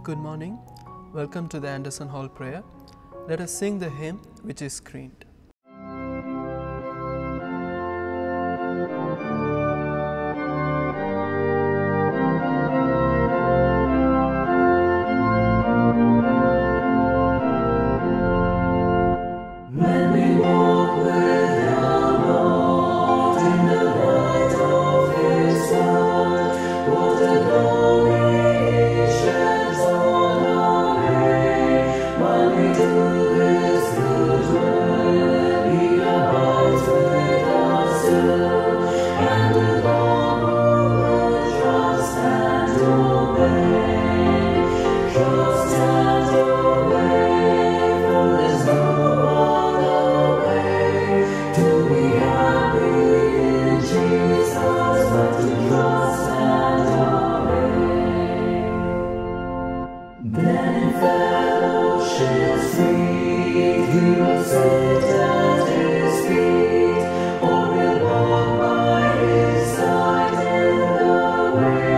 Good morning. Welcome to the Anderson Hall Prayer. Let us sing the hymn which is screened. When we walk with our Lord in the light of His word, what a glory He sheds on our way. While we do His good work, He abides with us still, and with all who will trust and obey. Trust and obey, for there's no other way to be happy in Jesus but to trust and obey. Then in fellowship sweet we will sit at His feet, or we'll walk by His side in the way.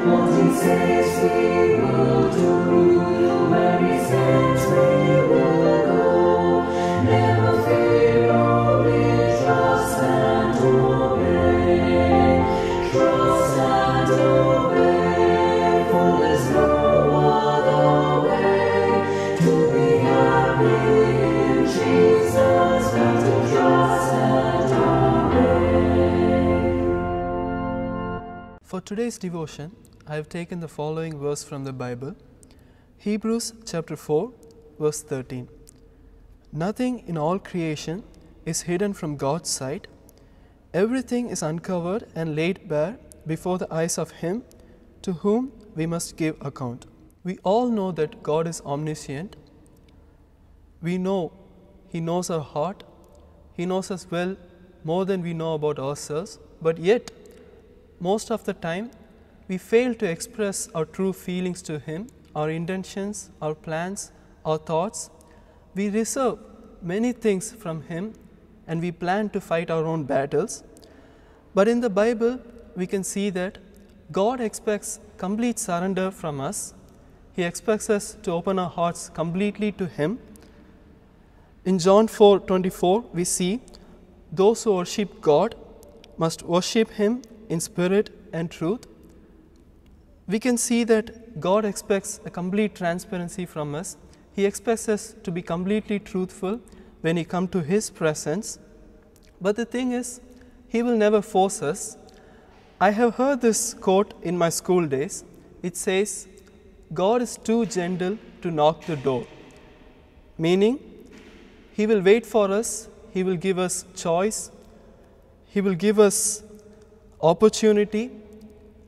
What He says we will do, where He sends we will go. Never fear, only trust and obey. Trust and obey, for there's no other way to be happy in Jesus but to trust and obey. For today's devotion, I have taken the following verse from the Bible. Hebrews chapter 4, verse 13. Nothing in all creation is hidden from God's sight. Everything is uncovered and laid bare before the eyes of Him to whom we must give account. We all know that God is omniscient. We know He knows our heart. He knows us well, more than we know about ourselves. But yet, most of the time, we fail to express our true feelings to Him, our intentions, our plans, our thoughts. We reserve many things from Him and we plan to fight our own battles. But in the Bible, we can see that God expects complete surrender from us. He expects us to open our hearts completely to Him. In John 4:24, we see those who worship God must worship Him in spirit and truth. We can see that God expects a complete transparency from us. He expects us to be completely truthful when we come to His presence. But the thing is, He will never force us. I have heard this quote in my school days. It says, God is too gentle to knock the door. Meaning, He will wait for us, He will give us choice, He will give us opportunity,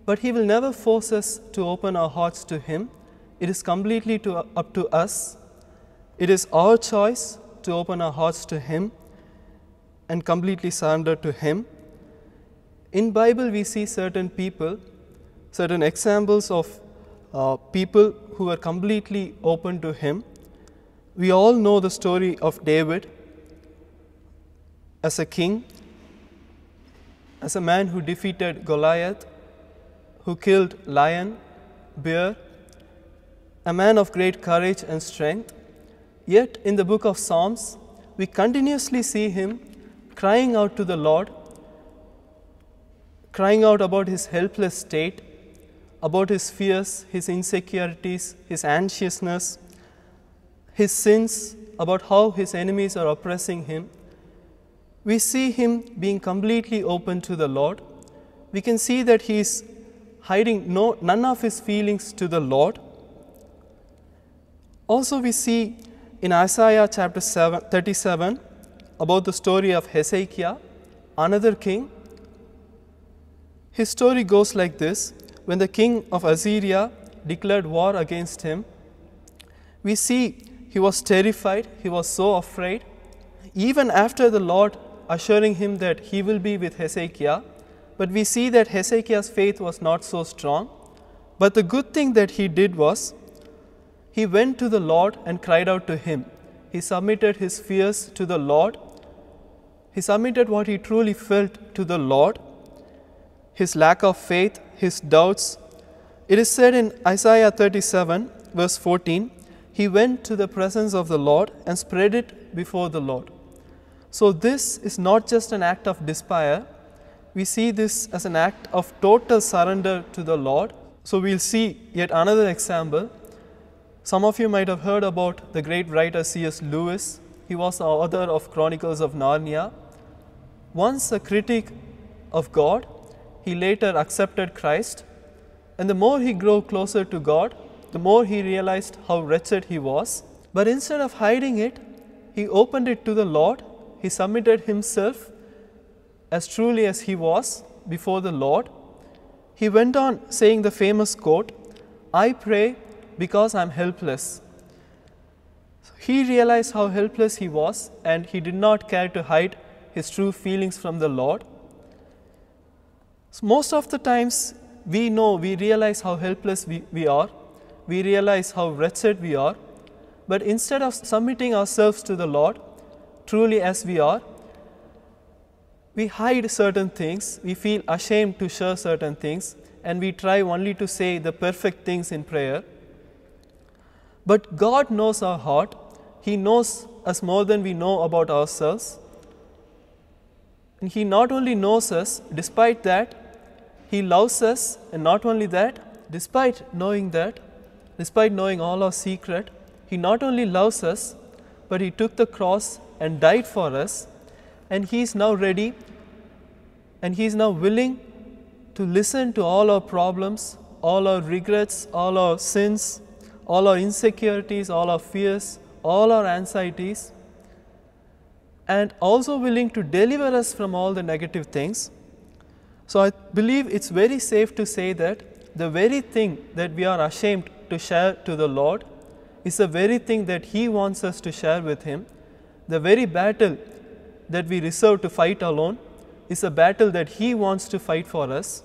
but He will never force us to open our hearts to Him. It is completely up to us. It is our choice to open our hearts to Him and completely surrender to Him. In Bible, we see certain people, certain examples of people who were completely open to Him. We all know the story of David as a king, as a man who defeated Goliath, who killed lion, bear, a man of great courage and strength. Yet in the book of Psalms, we continuously see him crying out to the Lord, crying out about his helpless state, about his fears, his insecurities, his anxiousness, his sins, about how his enemies are oppressing him. We see him being completely open to the Lord. We can see that he is hiding none of his feelings to the Lord. Also, we see in Isaiah chapter 37 about the story of Hezekiah, another king. His story goes like this. When the king of Assyria declared war against him, we see he was terrified, he was so afraid. Even after the Lord assuring him that He will be with Hezekiah, but we see that Hezekiah's faith was not so strong. But the good thing that he did was, he went to the Lord and cried out to Him. He submitted his fears to the Lord. He submitted what he truly felt to the Lord. his lack of faith, his doubts. It is said in Isaiah 37, verse 14, he went to the presence of the Lord and spread it before the Lord. So this is not just an act of despair. We see this as an act of total surrender to the Lord. So we'll see yet another example. Some of you might have heard about the great writer C.S. Lewis. He was the author of Chronicles of Narnia. Once a critic of God, he later accepted Christ. And the more he grew closer to God, the more he realized how wretched he was. But instead of hiding it, he opened it to the Lord. He submitted himself as truly as he was before the Lord. He went on saying the famous quote, "I pray because I am helpless." He realized how helpless he was, and he did not care to hide his true feelings from the Lord. So most of the times we realize how helpless we are. We realize how wretched we are. But instead of submitting ourselves to the Lord, truly as we are, we hide certain things, we feel ashamed to share certain things, and we try only to say the perfect things in prayer. But God knows our heart. He knows us more than we know about ourselves. And He not only knows us, despite that, He loves us, and not only that, despite knowing all our secret, He not only loves us, but He took the cross and died for us, and He is now ready and He is now willing to listen to all our problems, all our regrets, all our sins, all our insecurities, all our fears, all our anxieties, and also willing to deliver us from all the negative things. So I believe it's very safe to say that the very thing that we are ashamed to share to the Lord is the very thing that He wants us to share with Him. The very battle that we reserve to fight alone is a battle that He wants to fight for us.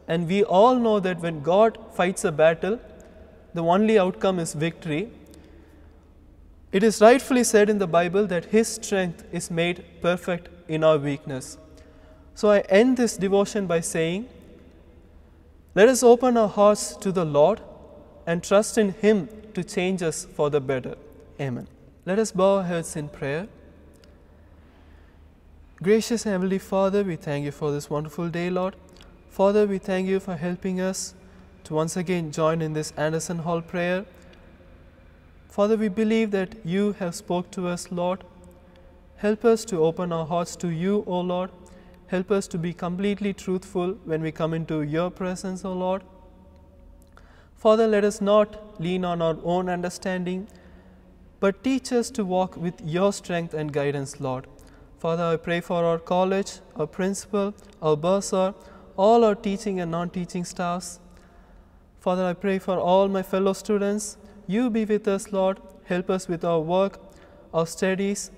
And we all know that when God fights a battle, the only outcome is victory. It is rightfully said in the Bible that His strength is made perfect in our weakness. So I end this devotion by saying, let us open our hearts to the Lord and trust in Him to change us for the better. Amen. Let us bow our heads in prayer. Gracious Heavenly Father, we thank You for this wonderful day, Lord. Father, we thank You for helping us to once again join in this Anderson Hall prayer. Father, we believe that You have spoke to us, Lord. Help us to open our hearts to You, O Lord. Help us to be completely truthful when we come into Your presence, O Lord. Father, let us not lean on our own understanding, but teach us to walk with Your strength and guidance, Lord. Father, I pray for our college, our principal, our bursar, all our teaching and non-teaching staffs. Father, I pray for all my fellow students. You be with us, Lord. Help us with our work, our studies.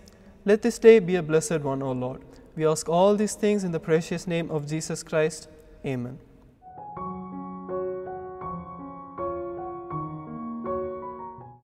Let this day be a blessed one, O Lord. We ask all these things in the precious name of Jesus Christ. Amen.